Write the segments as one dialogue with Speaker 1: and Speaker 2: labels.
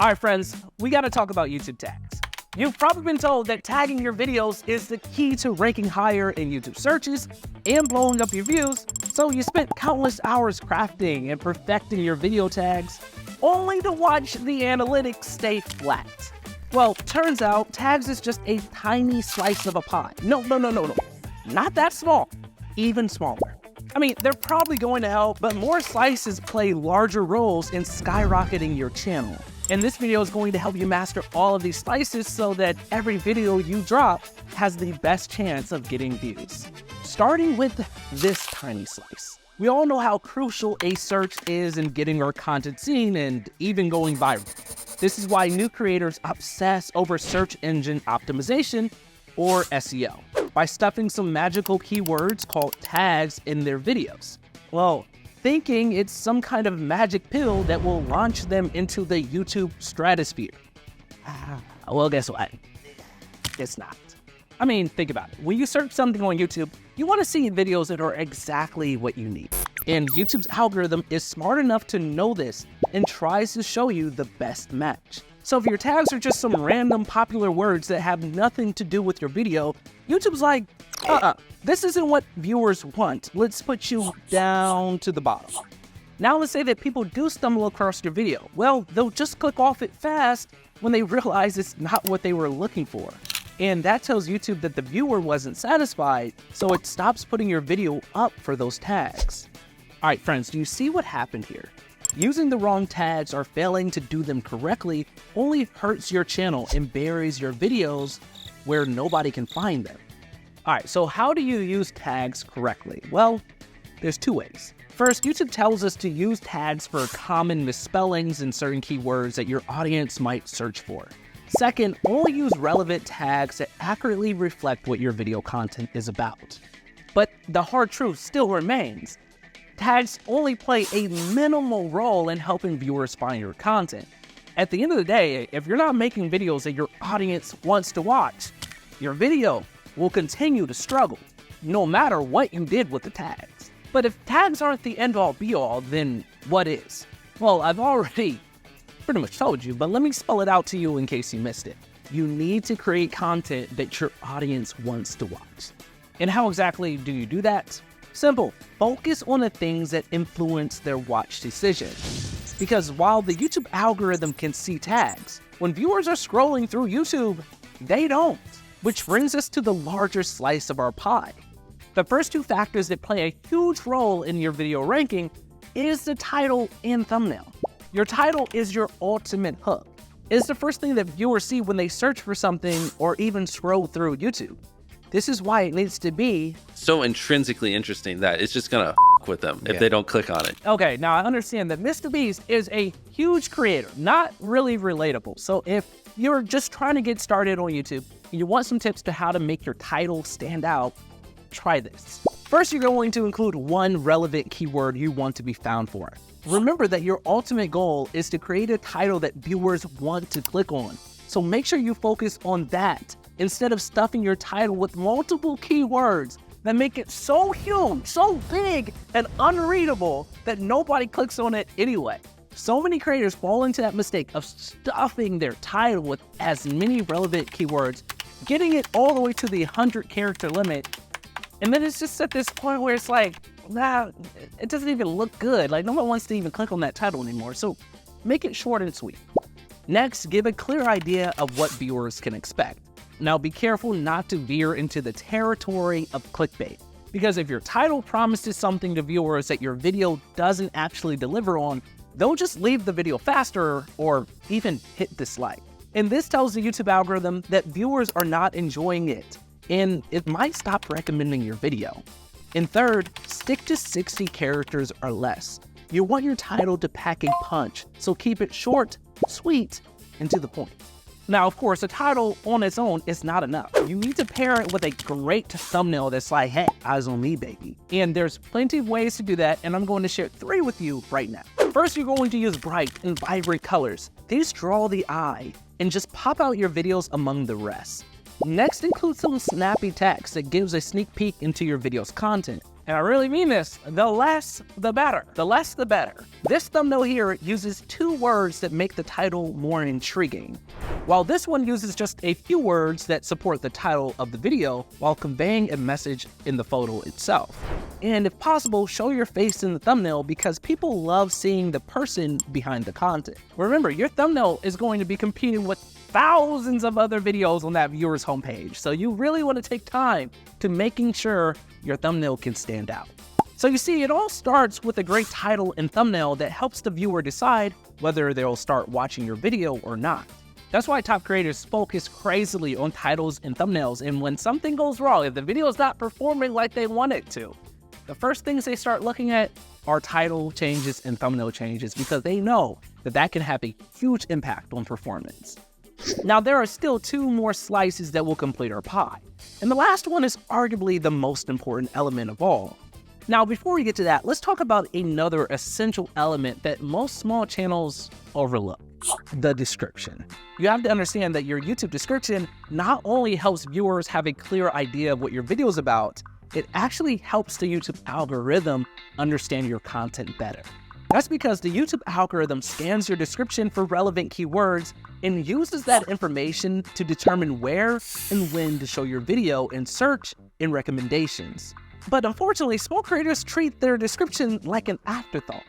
Speaker 1: All right, friends, we got to talk about YouTube tags. You've probably been told that tagging your videos is the key to ranking higher in YouTube searches and blowing up your views, so you spent countless hours crafting and perfecting your video tags, only to watch the analytics stay flat. Well, turns out tags is just a tiny slice of a pie. No. Not that small, even smaller. I mean, they're probably going to help, but more slices play larger roles in skyrocketing your channel. And this video is going to help you master all of these slices so that every video you drop has the best chance of getting views. Starting with this tiny slice. We all know how crucial a search is in getting our content seen and even going viral. This is why new creators obsess over search engine optimization, or SEO, by stuffing some magical keywords called tags in their videos. Well, thinking it's some kind of magic pill that will launch them into the YouTube stratosphere. Well, guess what? It's not. I mean, think about it. When you search something on YouTube, you want to see videos that are exactly what you need. And YouTube's algorithm is smart enough to know this and tries to show you the best match. So if your tags are just some random popular words that have nothing to do with your video, YouTube's like, this isn't what viewers want. Let's put you down to the bottom. Now let's say that people do stumble across your video. Well, they'll just click off it fast when they realize it's not what they were looking for. And that tells YouTube that the viewer wasn't satisfied, so it stops putting your video up for those tags. All right, friends, do you see what happened here? Using the wrong tags or failing to do them correctly only hurts your channel and buries your videos where nobody can find them. All right, so how do you use tags correctly? Well, there's two ways. First, YouTube tells us to use tags for common misspellings and certain keywords that your audience might search for. Second, only use relevant tags that accurately reflect what your video content is about. But the hard truth still remains. Tags only play a minimal role in helping viewers find your content. At the end of the day, if you're not making videos that your audience wants to watch, your video will continue to struggle, no matter what you did with the tags. But if tags aren't the end-all be-all, then what is? Well, I've already pretty much told you, but let me spell it out to you in case you missed it. You need to create content that your audience wants to watch. And how exactly do you do that? Simple. Focus on the things that influence their watch decision. Because while the YouTube algorithm can see tags, when viewers are scrolling through YouTube, they don't. Which brings us to the larger slice of our pie. The first two factors that play a huge role in your video ranking is the title and thumbnail. Your title is your ultimate hook. It's the first thing that viewers see when they search for something or even scroll through YouTube. This is why it needs to be
Speaker 2: so intrinsically interesting that it's just gonna with them if they don't click on it.
Speaker 1: Okay, now I understand that MrBeast is a huge creator, not really relatable. So if you're just trying to get started on YouTube and you want some tips to how to make your title stand out, try this. First, you're going to include one relevant keyword you want to be found for. Remember that your ultimate goal is to create a title that viewers want to click on. So make sure you focus on that instead of stuffing your title with multiple keywords that make it so huge, so big, and unreadable that nobody clicks on it anyway. So many creators fall into that mistake of stuffing their title with as many relevant keywords, getting it all the way to the 100-character limit, and then it's just at this point where it's like, nah, it doesn't even look good. Like, no one wants to even click on that title anymore. So make it short and sweet. Next, give a clear idea of what viewers can expect. Now be careful not to veer into the territory of clickbait, because if your title promises something to viewers that your video doesn't actually deliver on, they'll just leave the video faster or even hit dislike. And this tells the YouTube algorithm that viewers are not enjoying it, and it might stop recommending your video. And third, stick to 60 characters or less. You want your title to pack a punch, so keep it short, sweet, and to the point. Now, of course, a title on its own is not enough. You need to pair it with a great thumbnail that's like, hey, eyes on me, baby. And there's plenty of ways to do that, and I'm going to share 3 with you right now. First, you're going to use bright and vibrant colors. These draw the eye and just pop out your videos among the rest. Next, include some snappy text that gives a sneak peek into your video's content. And I really mean this, the less, the better. The less, the better. This thumbnail here uses 2 words that make the title more intriguing, while this one uses just a few words that support the title of the video while conveying a message in the photo itself. And if possible, show your face in the thumbnail because people love seeing the person behind the content. Remember, your thumbnail is going to be competing with thousands of other videos on that viewer's homepage, so you really want to take time to making sure your thumbnail can stand out. So you see, it all starts with a great title and thumbnail that helps the viewer decide whether they'll start watching your video or not. That's why top creators focus crazily on titles and thumbnails, and when something goes wrong, if the video is not performing like they want it to, the first things they start looking at are title changes and thumbnail changes because they know that that can have a huge impact on performance. Now, there are still 2 more slices that will complete our pie, and the last one is arguably the most important element of all. Now, before we get to that, let's talk about another essential element that most small channels overlook: the description. You have to understand that your YouTube description not only helps viewers have a clear idea of what your video is about, it actually helps the YouTube algorithm understand your content better. That's because the YouTube algorithm scans your description for relevant keywords and uses that information to determine where and when to show your video in search and recommendations. But unfortunately, small creators treat their description like an afterthought.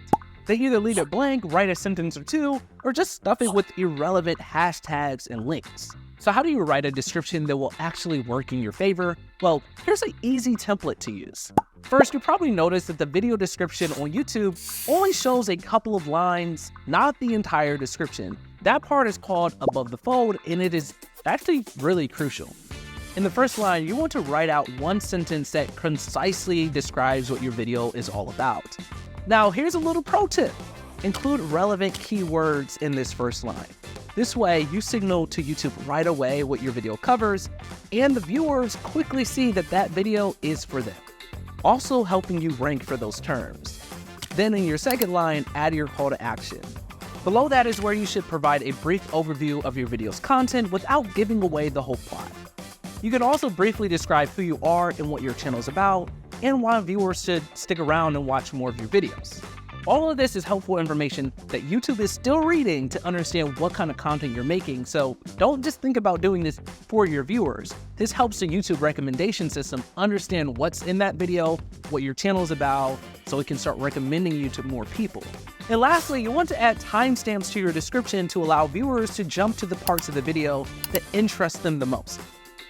Speaker 1: They either leave it blank, write a sentence or 2, or just stuff it with irrelevant hashtags and links. So how do you write a description that will actually work in your favor? Well, here's an easy template to use. First, you probably noticed that the video description on YouTube only shows a couple of lines, not the entire description. That part is called above the fold, and it is actually really crucial. In the first line, you want to write out one sentence that concisely describes what your video is all about. Now, here's a little pro tip. Include relevant keywords in this first line. This way, you signal to YouTube right away what your video covers, and the viewers quickly see that that video is for them, also helping you rank for those terms. Then in your second line, add your call to action. Below that is where you should provide a brief overview of your video's content without giving away the whole plot. You can also briefly describe who you are and what your channel is about, and why viewers should stick around and watch more of your videos. All of this is helpful information that YouTube is still reading to understand what kind of content you're making, so don't just think about doing this for your viewers. This helps the YouTube recommendation system understand what's in that video, what your channel is about, so it can start recommending you to more people. And lastly, you want to add timestamps to your description to allow viewers to jump to the parts of the video that interest them the most.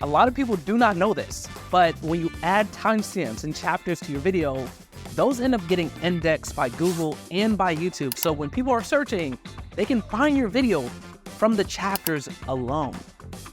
Speaker 1: A lot of people do not know this, but when you add timestamps and chapters to your video, those end up getting indexed by Google and by YouTube, so when people are searching, they can find your video from the chapters alone.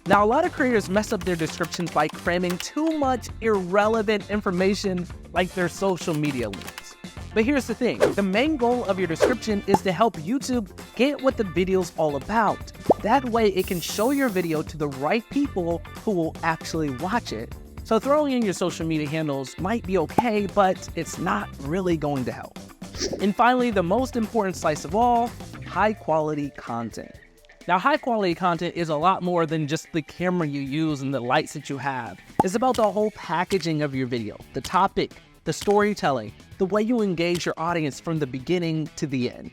Speaker 1: Now, a lot of creators mess up their descriptions by cramming too much irrelevant information like their social media links. But here's the thing, the main goal of your description is to help YouTube get what the video's all about. That way it can show your video to the right people who will actually watch it. So throwing in your social media handles might be okay, but it's not really going to help. And finally, the most important slice of all, high quality content. Now, high quality content is a lot more than just the camera you use and the lights that you have. It's about the whole packaging of your video, the topic, the storytelling, the way you engage your audience from the beginning to the end.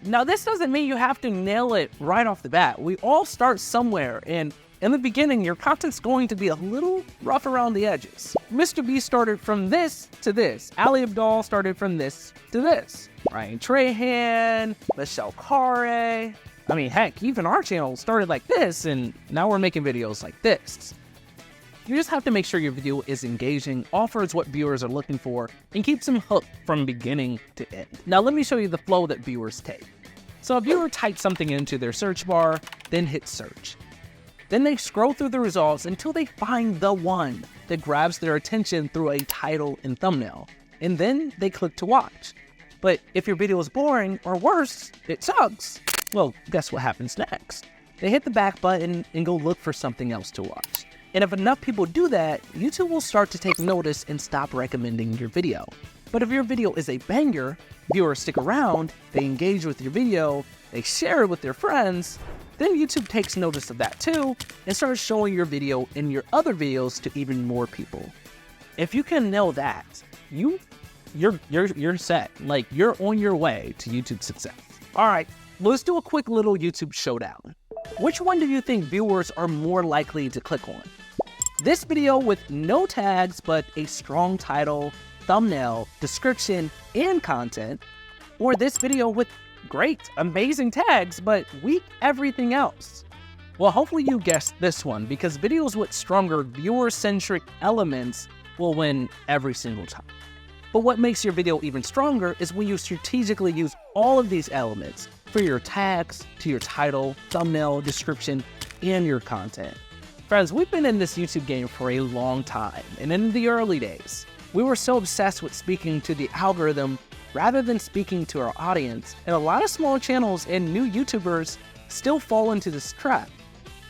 Speaker 1: Now, this doesn't mean you have to nail it right off the bat. We all start somewhere, and in the beginning, your content's going to be a little rough around the edges. MrBeast started from this to this. Ali Abdaal started from this to this. Ryan Trahan, Michelle Carre. I mean, heck, even our channel started like this, and now we're making videos like this. You just have to make sure your video is engaging, offers what viewers are looking for, and keeps them hooked from beginning to end. Now let me show you the flow that viewers take. So a viewer types something into their search bar, then hits search. Then they scroll through the results until they find the one that grabs their attention through a title and thumbnail, and then they click to watch. But if your video is boring, or worse, it sucks, well, guess what happens next? They hit the back button and go look for something else to watch. And if enough people do that, YouTube will start to take notice and stop recommending your video. But if your video is a banger, viewers stick around, they engage with your video, they share it with their friends, then YouTube takes notice of that too and starts showing your video and your other videos to even more people. If you can nail that, you you're set. Like, you're on your way to YouTube success. All right, let's do a quick little YouTube showdown. Which one do you think viewers are more likely to click on? This video with no tags but a strong title, thumbnail, description, and content, or this video with great, amazing tags but weak everything else? Well, hopefully you guessed this one, because videos with stronger viewer-centric elements will win every single time. But what makes your video even stronger is when you strategically use all of these elements for your tags, to your title, thumbnail, description, and your content. Friends, we've been in this YouTube game for a long time, and in the early days, we were so obsessed with speaking to the algorithm rather than speaking to our audience, and a lot of small channels and new YouTubers still fall into this trap.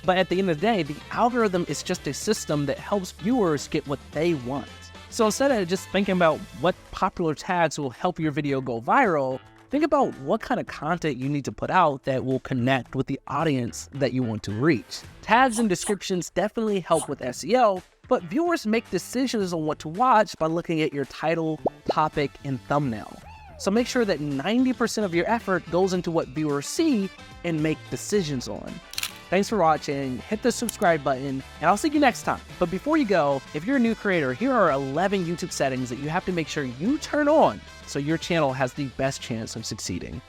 Speaker 1: But at the end of the day, the algorithm is just a system that helps viewers get what they want. So instead of just thinking about what popular tags will help your video go viral, think about what kind of content you need to put out that will connect with the audience that you want to reach. Tags and descriptions definitely help with SEO, but viewers make decisions on what to watch by looking at your title, topic, and thumbnail. So make sure that 90% of your effort goes into what viewers see and make decisions on. Thanks for watching, hit the subscribe button, and I'll see you next time. But before you go, if you're a new creator, here are 11 YouTube settings that you have to make sure you turn on so your channel has the best chance of succeeding.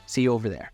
Speaker 1: See you over there.